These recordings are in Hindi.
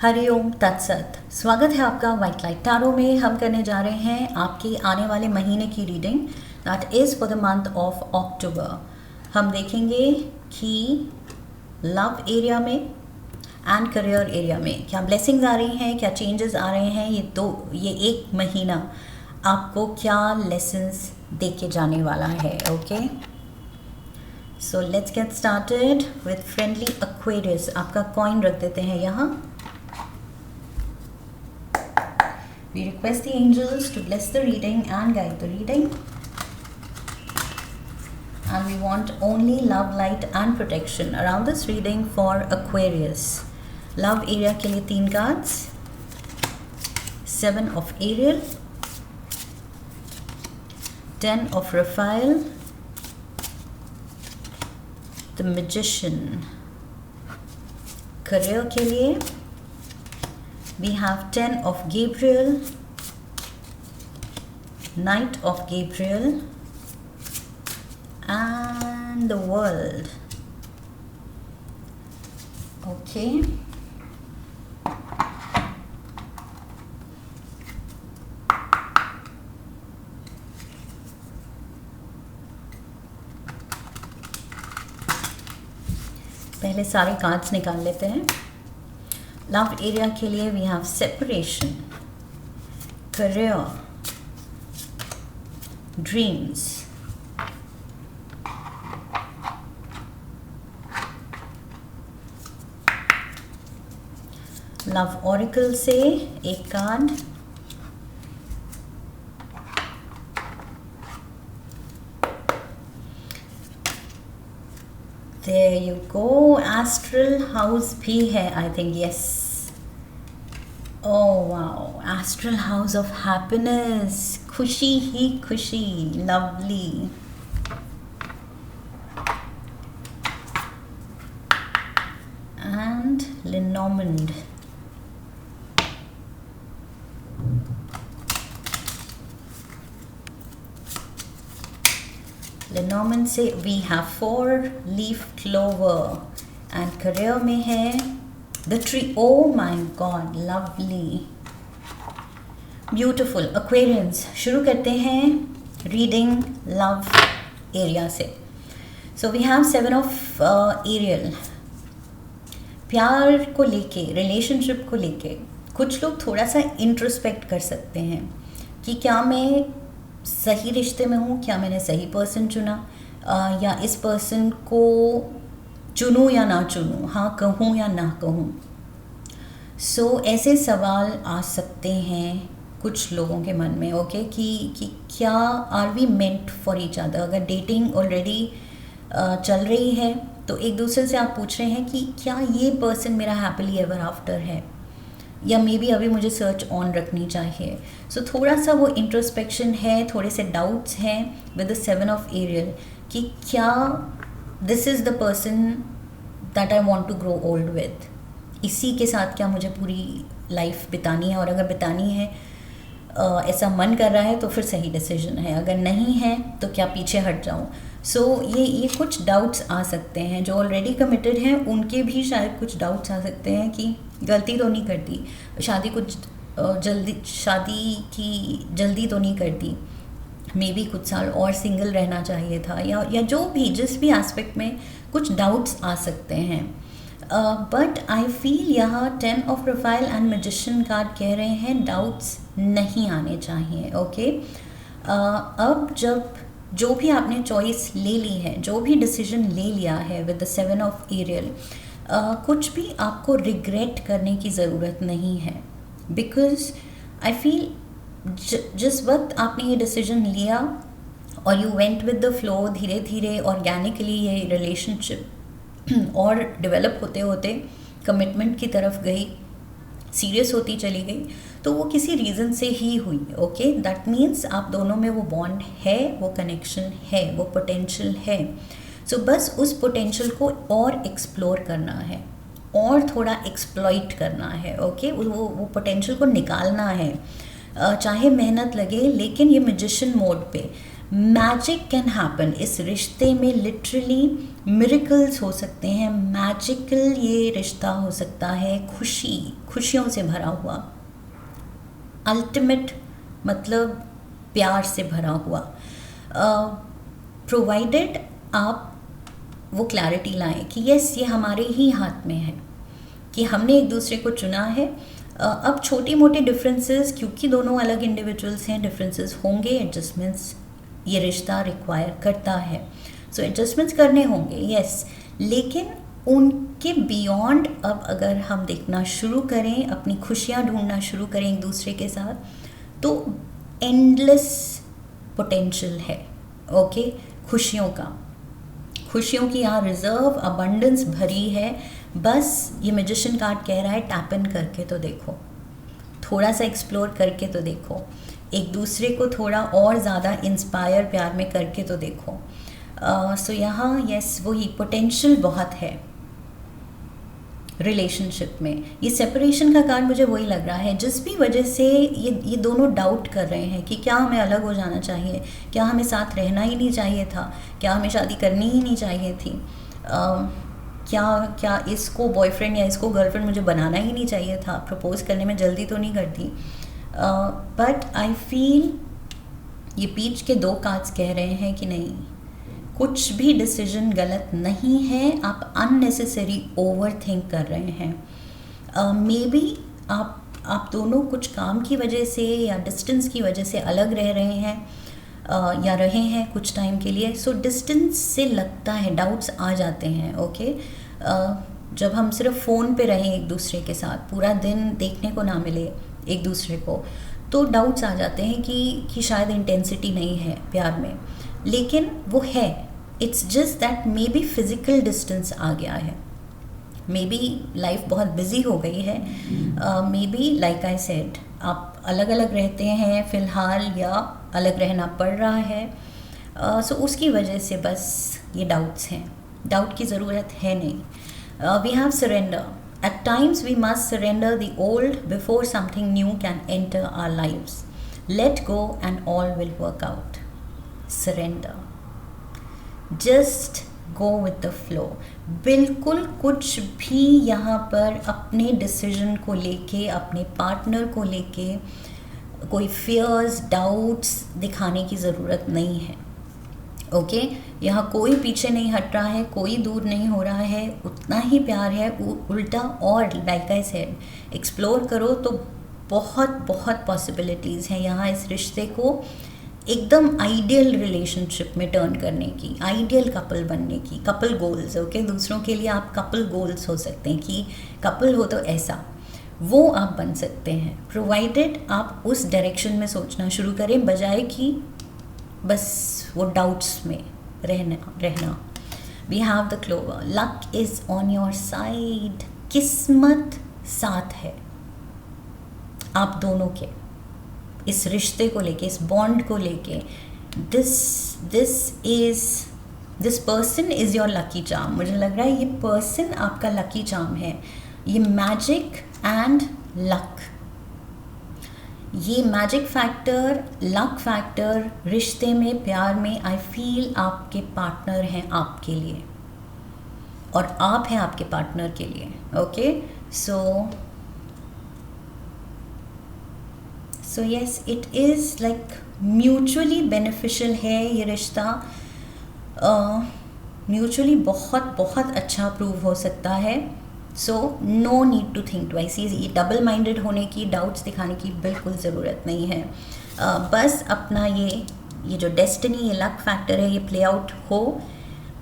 हरिओम तत्सत। स्वागत है आपका व्हाइट लाइट टैरो में। हम करने जा रहे हैं आपके आने वाले महीने की reading, that is for the month of October. हम देखेंगे कि लव एरिया में एंड करियर एरिया में क्या ब्लेसिंग्स आ रही हैं, क्या चेंजेस आ रहे हैं। ये एक महीना आपको क्या लेसन्स दे के जाने वाला है। Okay, so let's get started with friendly Aquarius. आपका कॉइन रख देते हैं यहाँ। We request the angels to bless the reading and guide the reading. And we want only love, light and protection around this reading for Aquarius. Love area के लिए 3 cards. 7 of Ariel, 10 of Raphael, the Magician. Career के लिए we have 10 of Gabriel, Knight of Gabriel and the World. Okay, पहले सारे कार्ड्स निकाल लेते हैं। लव एरिया के लिए we have separation, career, dreams, love oracle से एक card, there you go, astral house भी है I think, yes. Oh wow, astral house of happiness, खुशी ही खुशी, lovely. And Lenormand. Lenormand से we have 4 leaf clover and career में है The tree. Oh my God, lovely, beautiful. Aquarians, शुरू करते हैं reading love area से. So we have 7 of Ariel. प्यार को लेके, रिलेशनशिप को लेके कुछ लोग थोड़ा सा इंट्रोस्पेक्ट कर सकते हैं कि क्या मैं सही रिश्ते में हूँ, क्या मैंने सही पर्सन चुना, या इस पर्सन को चुनूँ या ना चुनूँ, हाँ कहूँ या ना कहूँ। सो ऐसे सवाल आ सकते हैं कुछ लोगों के मन में, ओके, कि क्या are we meant for each other. अगर डेटिंग ऑलरेडी चल रही है तो एक दूसरे से आप पूछ रहे हैं कि क्या ये पर्सन मेरा हैप्पीली एवर आफ्टर है, या मे बी अभी मुझे सर्च ऑन रखनी चाहिए। सो थोड़ा सा वो इंट्रोस्पेक्शन है, थोड़े से डाउट्स हैं विद द 7 ऑफ एरियल कि क्या this is the person that I want to grow old with, इसी के साथ क्या मुझे पूरी लाइफ बितानी है, और अगर बितानी है ऐसा मन कर रहा है तो फिर सही डिसीजन है, अगर नहीं है तो क्या पीछे हट जाऊँ। सो ये कुछ डाउट्स आ सकते हैं। जो ऑलरेडी कमिटेड हैं उनके भी शायद कुछ डाउट्स आ सकते हैं कि गलती तो नहीं कर दी, शादी की जल्दी तो नहीं कर दी, मे बी कुछ साल और सिंगल रहना चाहिए था, या जो भी जिस भी एस्पेक्ट में कुछ डाउट्स आ सकते हैं। बट आई फील यहाँ 10 of profile and magician card कह रहे हैं डाउट्स नहीं आने चाहिए। ओके, अब जब जो भी आपने चॉइस ले ली है, जो भी डिसीजन ले लिया है विद द 7 ऑफ एरियल, कुछ भी आपको रिग्रेट करने की ज़रूरत नहीं है। बिकॉज आई फील जिस वक्त आपने ये डिसीजन लिया और you went with the flow, धीरे धीरे ऑर्गेनिकली ये रिलेशनशिप और डेवलप होते होते कमिटमेंट की तरफ गई, सीरियस होती चली गई, तो वो किसी रीज़न से ही हुई। ओके, दैट मीन्स आप दोनों में वो बॉन्ड है, वो कनेक्शन है, वो पोटेंशियल है। सो बस उस पोटेंशियल को और एक्सप्लोर करना है और थोड़ा एक्सप्लॉइट करना है। ओके, वो पोटेंशियल को निकालना है, चाहे मेहनत लगे, लेकिन ये मैजिशियन मोड पे मैजिक कैन हैपन, इस रिश्ते में लिटरली मिरेकल्स हो सकते हैं, मैजिकल ये रिश्ता हो सकता है, खुशियों से भरा हुआ, अल्टीमेट मतलब प्यार से भरा हुआ, प्रोवाइडेड आप वो क्लैरिटी लाएं कि यस ये हमारे ही हाथ में है कि हमने एक दूसरे को चुना है। अब छोटी मोटी डिफरेंसेस, क्योंकि दोनों अलग इंडिविजुअल्स हैं, डिफरेंसेस होंगे, एडजस्टमेंट्स ये रिश्ता रिक्वायर करता है, सो एडजस्टमेंट्स करने होंगे यस, लेकिन उनके बियॉन्ड अब अगर हम देखना शुरू करें, अपनी खुशियाँ ढूंढना शुरू करें एक दूसरे के साथ, तो एंडलेस पोटेंशियल है। ओके, खुशियों की यहाँ रिजर्व अबंडेंस भरी है। बस ये मैजिशियन कार्ड कह रहा है टैप इन करके तो देखो, थोड़ा सा एक्सप्लोर करके तो देखो, एक दूसरे को थोड़ा और ज़्यादा इंस्पायर प्यार में करके तो देखो। सो यहाँ यस वही पोटेंशियल बहुत है रिलेशनशिप में। ये सेपरेशन का कार्ड मुझे वही लग रहा है, जिस भी वजह से ये दोनों डाउट कर रहे हैं कि क्या हमें अलग हो जाना चाहिए, क्या हमें साथ रहना ही नहीं चाहिए था, क्या हमें शादी करनी ही नहीं चाहिए थी, क्या इसको बॉयफ्रेंड या इसको गर्लफ्रेंड मुझे बनाना ही नहीं चाहिए था, प्रपोज करने में जल्दी तो नहीं करती। बट आई फील ये पीच के 2 कार्ड्स कह रहे हैं कि नहीं, कुछ भी डिसीजन गलत नहीं है, आप अननेसेसरी ओवर थिंक कर रहे हैं। मे बी आप दोनों कुछ काम की वजह से या डिस्टेंस की वजह से अलग रह रहे हैं या रहे हैं कुछ टाइम के लिए। सो डिस्टेंस से लगता है डाउट्स आ जाते हैं। ओके, जब हम सिर्फ फ़ोन पे रहें एक दूसरे के साथ, पूरा दिन देखने को ना मिले एक दूसरे को, तो डाउट्स आ जाते हैं कि शायद इंटेंसिटी नहीं है प्यार में, लेकिन वो है। It's just that maybe physical distance आ गया है, मे बी लाइफ बहुत बिजी हो गई है, maybe like I said आप अलग अलग रहते हैं फ़िलहाल या अलग रहना पड़ रहा है। सो उसकी वजह से बस ये डाउट्स हैं, डाउट की ज़रूरत है नहीं। We have surrender, at times we must surrender the old before something new can enter our lives, let go and all will work out. Surrender, just go with the flow. बिल्कुल कुछ भी यहाँ पर अपने डिसीजन को लेके, अपने पार्टनर को लेके कोई फियर्स डाउट्स दिखाने की ज़रूरत नहीं है। ओके, यहाँ कोई पीछे नहीं हट रहा है, कोई दूर नहीं हो रहा है, उतना ही प्यार है, उल्टा। और लाइक आई सेड, एक्सप्लोर करो तो बहुत बहुत पॉसिबिलिटीज़ हैं यहाँ इस रिश्ते को एकदम आइडियल रिलेशनशिप में टर्न करने की, आइडियल कपल बनने की, कपल गोल्स। ओके, दूसरों के लिए आप कपल गोल्स हो सकते हैं कि कपल हो तो ऐसा, वो आप बन सकते हैं, प्रोवाइडेड आप उस डायरेक्शन में सोचना शुरू करें, बजाय कि बस वो डाउट्स में रहना। We have the clover, luck is on your side, किस्मत साथ है आप दोनों के, इस रिश्ते को लेके, इस बॉन्ड को लेके। This person is your lucky charm. मुझे लग रहा है ये पर्सन आपका लकी चार्म है। ये मैजिक एंड लक, ये मैजिक फैक्टर, लक फैक्टर रिश्ते में, प्यार में, आई फील आपके पार्टनर हैं आपके लिए और आप हैं आपके पार्टनर के लिए। Okay, so yes, it is like mutually beneficial है ये रिश्ता, म्यूचुअली बहुत बहुत अच्छा प्रूव हो सकता है। So no need to think twice, ये डबल माइंडेड होने की, डाउट्स दिखाने की बिल्कुल ज़रूरत नहीं है। बस अपना ये जो डेस्टिनी, ये लक फैक्टर है, ये प्ले आउट हो,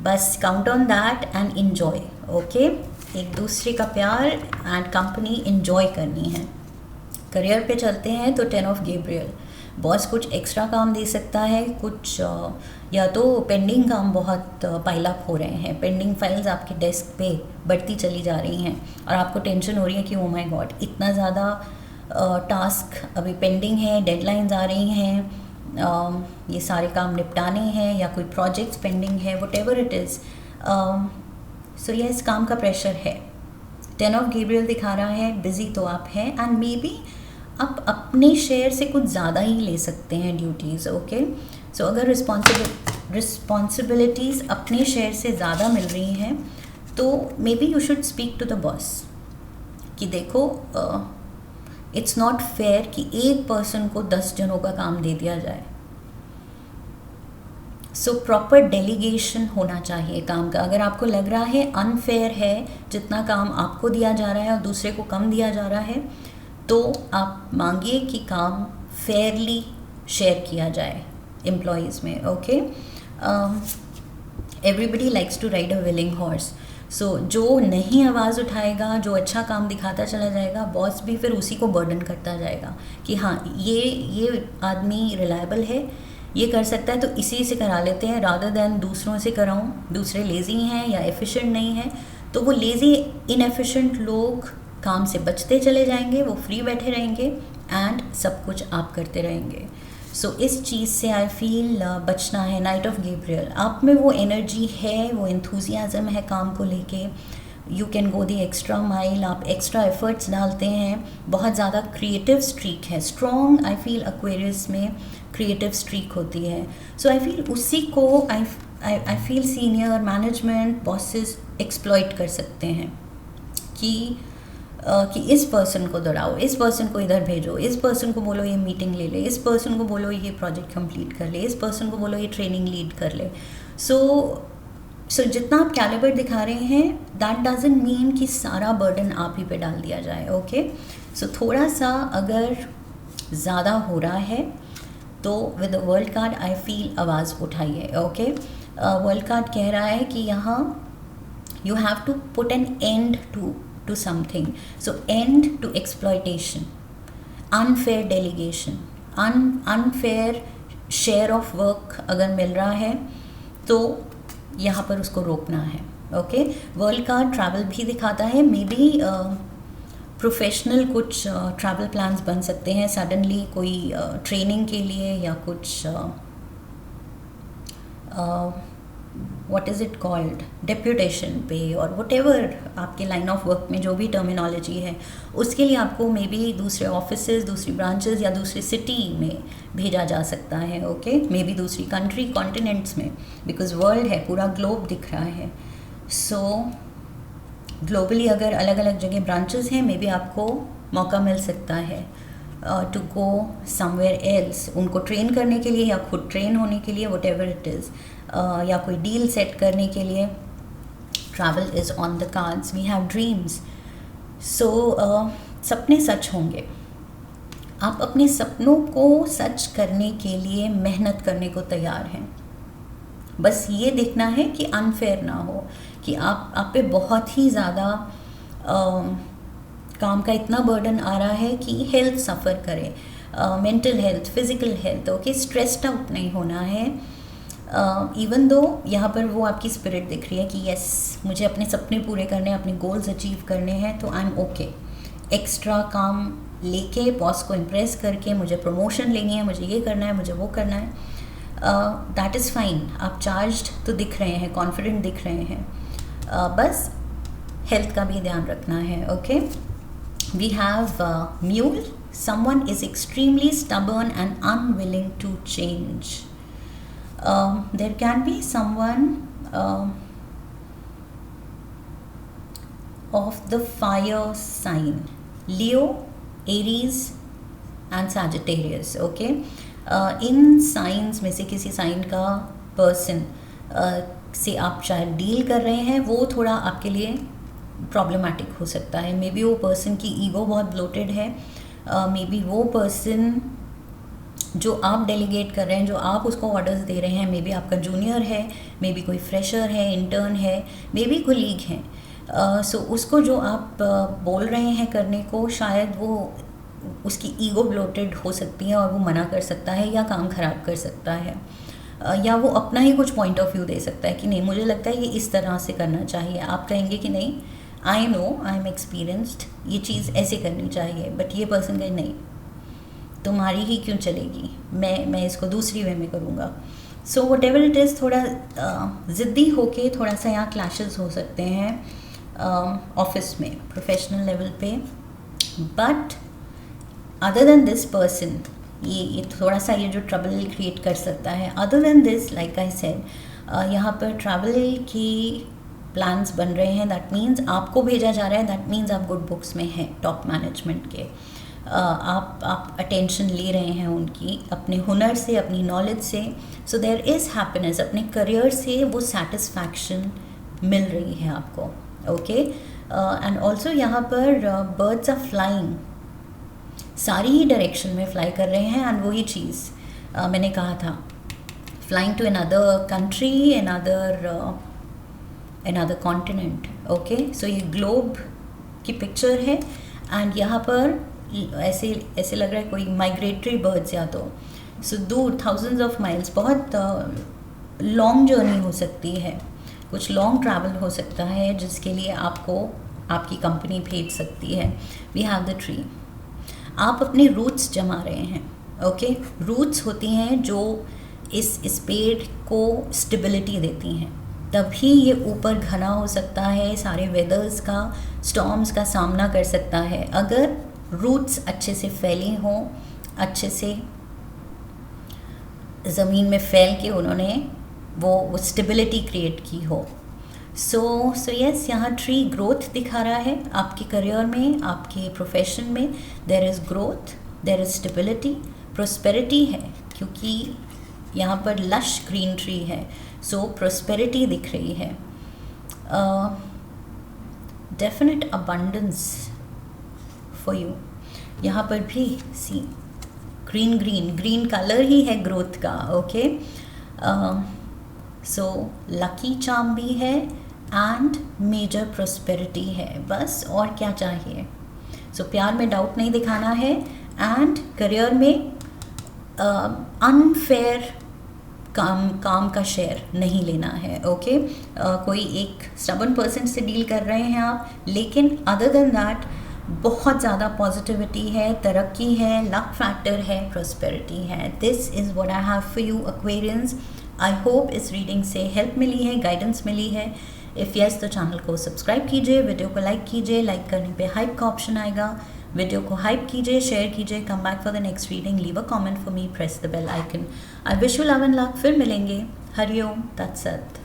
बस count on that and enjoy. Okay, एक दूसरे का प्यार एंड कंपनी इन्जॉय करनी है। करियर पे चलते हैं तो 10 ऑफ गैब्रियल, बॉस कुछ एक्स्ट्रा काम दे सकता है, कुछ या तो पेंडिंग काम बहुत पाइल अप हो रहे हैं, पेंडिंग फाइल्स आपके डेस्क पे बढ़ती चली जा रही हैं और आपको टेंशन हो रही है कि ओ माय गॉड इतना ज़्यादा टास्क अभी पेंडिंग है, डेडलाइंस आ रही हैं, ये सारे काम निपटाने हैं या कोई प्रोजेक्ट्स पेंडिंग है, व्हाटएवर इट इज़। सो ये इस काम का प्रेशर है। 10 ऑफ गैब्रियल दिखा रहा है बिजी तो आप हैं एंड मे बी आप अपने शेयर से कुछ ज़्यादा ही ले सकते हैं ड्यूटीज़। ओके, सो अगर रिस्पॉन्सिबिलिटीज़ अपने शेयर से ज़्यादा मिल रही हैं तो maybe you should speak to the boss कि देखो इट्स नॉट फेयर कि एक पर्सन को 10 जनों का काम दे दिया जाए। सो प्रॉपर डेलीगेशन होना चाहिए काम का। अगर आपको लग रहा है अनफेयर है जितना काम आपको दिया जा रहा है और दूसरे को कम दिया जा रहा है, तो आप मांगिए कि काम फेयरली शेयर किया जाए एम्प्लॉयज़ में। Okay, everybody likes to ride a willing horse. So जो नहीं आवाज़ उठाएगा, जो अच्छा काम दिखाता चला जाएगा, बॉस भी फिर उसी को बर्डन करता जाएगा कि हाँ ये आदमी रिलायबल है, ये कर सकता है, तो इसी से करा लेते हैं रादर दैन दूसरों से कराऊं। दूसरे लेज़ी हैं या एफिशिएंट नहीं हैं, तो वो लेज़ी इनएफिशिएंट लोग काम से बचते चले जाएंगे, वो फ्री बैठे रहेंगे एंड सब कुछ आप करते रहेंगे। सो इस चीज़ से आई फील बचना है। नाइट ऑफ गैब्रियल, आप में वो एनर्जी है, वो एंथुजियाज़म है काम को लेके, you can go the extra mile, आप एक्स्ट्रा एफर्ट्स डालते हैं, बहुत ज़्यादा क्रिएटिव स्ट्रीक है, स्ट्रॉन्ग आई फील एक्वेरियस में क्रिएटिव स्ट्रीक होती है। सो आई फील उसी को I feel senior management bosses exploit कर सकते हैं कि इस पर्सन को दौड़ाओ, इस पर्सन को इधर भेजो, इस पर्सन को बोलो ये मीटिंग ले ले, इस पर्सन को बोलो ये प्रोजेक्ट कंप्लीट कर ले, इस पर्सन को बोलो ये ट्रेनिंग लीड कर ले। सो जितना आप कैलिबर दिखा रहे हैं दैट डजंट मीन कि सारा बर्डन आप ही पे डाल दिया जाए। ओके, सो थोड़ा सा अगर ज़्यादा हो रहा है तो with the world card I feel आवाज़ उठाइए। ओके, वर्ल्ड कार्ड कह रहा है कि यहाँ you have to put an end to something. So end to exploitation, unfair delegation, unfair share of work अगर मिल रहा है तो यहाँ पर उसको रोकना है। ओके, वर्ल्ड कार्ड ट्रैवल भी दिखाता है, मे बी प्रोफेशनल कुछ ट्रैवल प्लान्स बन सकते हैं सडनली, कोई ट्रेनिंग के लिए या कुछ what is it called, deputation पे और व्हाटएवर आपके लाइन ऑफ वर्क में जो भी टर्मिनोलॉजी है, उसके लिए आपको मे बी दूसरे ऑफिसेज, दूसरी ब्रांचेस या दूसरी सिटी में भेजा जा सकता है। ओके, मे बी दूसरी कंट्री, कॉन्टिनेंट्स में, बिकॉज वर्ल्ड है, पूरा ग्लोब दिख रहा है। सो ग्लोबली अगर अलग अलग जगह ब्रांचेस हैं, मे बी आपको मौका मिल सकता है टू गो समवेयर एल्स, उनको ट्रेन करने के लिए या खुद ट्रेन होने के लिए, व्हाटएवर इट इज़, या कोई डील सेट करने के लिए। Travel is on the cards, we have dreams. So सपने सच होंगे, आप अपने सपनों को सच करने के लिए मेहनत करने को तैयार हैं। बस ये देखना है कि अनफेयर ना हो, कि आप पे बहुत ही ज़्यादा काम का इतना बर्डन आ रहा है कि हेल्थ सफ़र करे, mental health, physical health. Okay, stressed out नहीं होना है। इवन दो यहाँ पर वो आपकी स्पिरिट दिख रही है कि यस मुझे अपने सपने पूरे करने हैं, अपने गोल्स अचीव करने हैं, तो आई एम ओके। एक्स्ट्रा काम लेके बॉस को इम्प्रेस करके मुझे प्रमोशन लेनी है, मुझे ये करना है, मुझे वो करना है, दैट इज़ फाइन। आप चार्ज्ड तो दिख रहे हैं, कॉन्फिडेंट दिख रहे हैं, बस हेल्थ का भी ध्यान रखना है। Okay, we have mule, someone is extremely stubborn and unwilling to change. there can be someone of the fire sign, Leo, Aries and Sagittarius. Okay, in science में से किसी साइन का पर्सन से आप शायद डील कर रहे हैं, वो थोड़ा आपके लिए प्रॉब्लमेटिक हो सकता है। मे बी वो पर्सन की ईगो बहुत ब्लोटेड है, मे बी वो पर्सन जो आप डेलीगेट कर रहे हैं, जो आप उसको ऑर्डर्स दे रहे हैं, मे बी आपका जूनियर है, मे बी कोई फ्रेशर है, इंटर्न है, मे बी कोलीग हैं। सो उसको जो आप बोल रहे हैं करने को, शायद वो उसकी ईगो ब्लोटेड हो सकती है और वो मना कर सकता है या काम ख़राब कर सकता है, या वो अपना ही कुछ पॉइंट ऑफ व्यू दे सकता है कि नहीं मुझे लगता है ये इस तरह से करना चाहिए। आप कहेंगे कि नहीं I know, I am experienced, ये चीज़ ऐसे करनी चाहिए, बट ये पर्सन कहे नहीं तुम्हारी ही क्यों चलेगी, मैं इसको दूसरी वे में करूँगा। So what ever it is, थोड़ा ज़िद्दी होके थोड़ा सा यहाँ क्लैशेस हो सकते हैं ऑफिस में, प्रोफेशनल लेवल पे। But other than this person ये थोड़ा सा ये जो ट्रबल क्रिएट कर सकता है. Other than this, like I said, यहाँ पर ट्रैवल की प्लान्स बन रहे हैं. दैट मीन्स आपको भेजा जा रहा है, दैट मीन्स आप गुड बुक्स में हैं, टॉप मैनेजमेंट के. आप अटेंशन ले रहे हैं उनकी, अपने हुनर से, अपनी नॉलेज से. सो देयर इज़ हैप्पीनेस, अपने करियर से वो सेटिस्फैक्शन मिल रही है आपको. ओके. एंड ऑल्सो यहाँ पर बर्ड्स आर फ्लाइंग, सारी ही डायरेक्शन में फ्लाई कर रहे हैं. एंड वही चीज़ मैंने कहा था, flying to another country, another continent. Okay. So ये ग्लोब की पिक्चर है. एंड यहाँ पर ऐसे लग रहा है कोई माइग्रेटरी बर्ड्स, या तो सो दूर थाउजेंड्स ऑफ माइल्स, बहुत लॉन्ग जर्नी हो सकती है, कुछ लॉन्ग ट्रैवल हो सकता है, जिसके लिए आपको आपकी कंपनी भेज सकती है. We have the tree. आप अपने रूट्स जमा रहे हैं. ओके. रूट्स होती हैं जो इस पेड़ को स्टेबिलिटी देती हैं, तभी ये ऊपर घना हो सकता है, सारे वेदर्स का, स्टॉर्म्स का सामना कर सकता है. अगर रूट्स अच्छे से फैले हों, अच्छे से ज़मीन में फैल के उन्होंने वो स्टेबिलिटी क्रिएट की हो. सो यस, यहाँ ट्री ग्रोथ दिखा रहा है आपके करियर में, आपके प्रोफेशन में. There is growth, there is stability, prosperity है, क्योंकि यहाँ पर लश ग्रीन ट्री है. सो प्रोस्पेरिटी दिख रही है. Definite abundance for you. यहाँ पर भी सी ग्रीन कलर ही है ग्रोथ का. ओके. सो लकी चार्म भी है एंड मेजर प्रोस्पेरिटी है. बस और क्या चाहिए. सो प्यार में डाउट नहीं दिखाना है, एंड करियर में अनफेयर काम का शेयर नहीं लेना है. ओके. कोई एक स्टबर्न पर्सन से डील कर रहे हैं आप, लेकिन अदर देन दैट बहुत ज़्यादा पॉजिटिविटी है, तरक्की है, लक फैक्टर है, प्रोस्पेरिटी है. This is what I have for you Aquarians. I hope इस रीडिंग से हेल्प मिली है, गाइडेंस मिली है. इफ़ यस, तो चैनल को सब्सक्राइब कीजिए, वीडियो को लाइक कीजिए. लाइक करने पे हाइप का ऑप्शन आएगा, वीडियो को हाइप कीजिए, शेयर कीजिए. Come back for the next reading, leave a comment for me, press the bell icon. I wish you love and luck. फिर मिलेंगे. हरिओम तत्सत.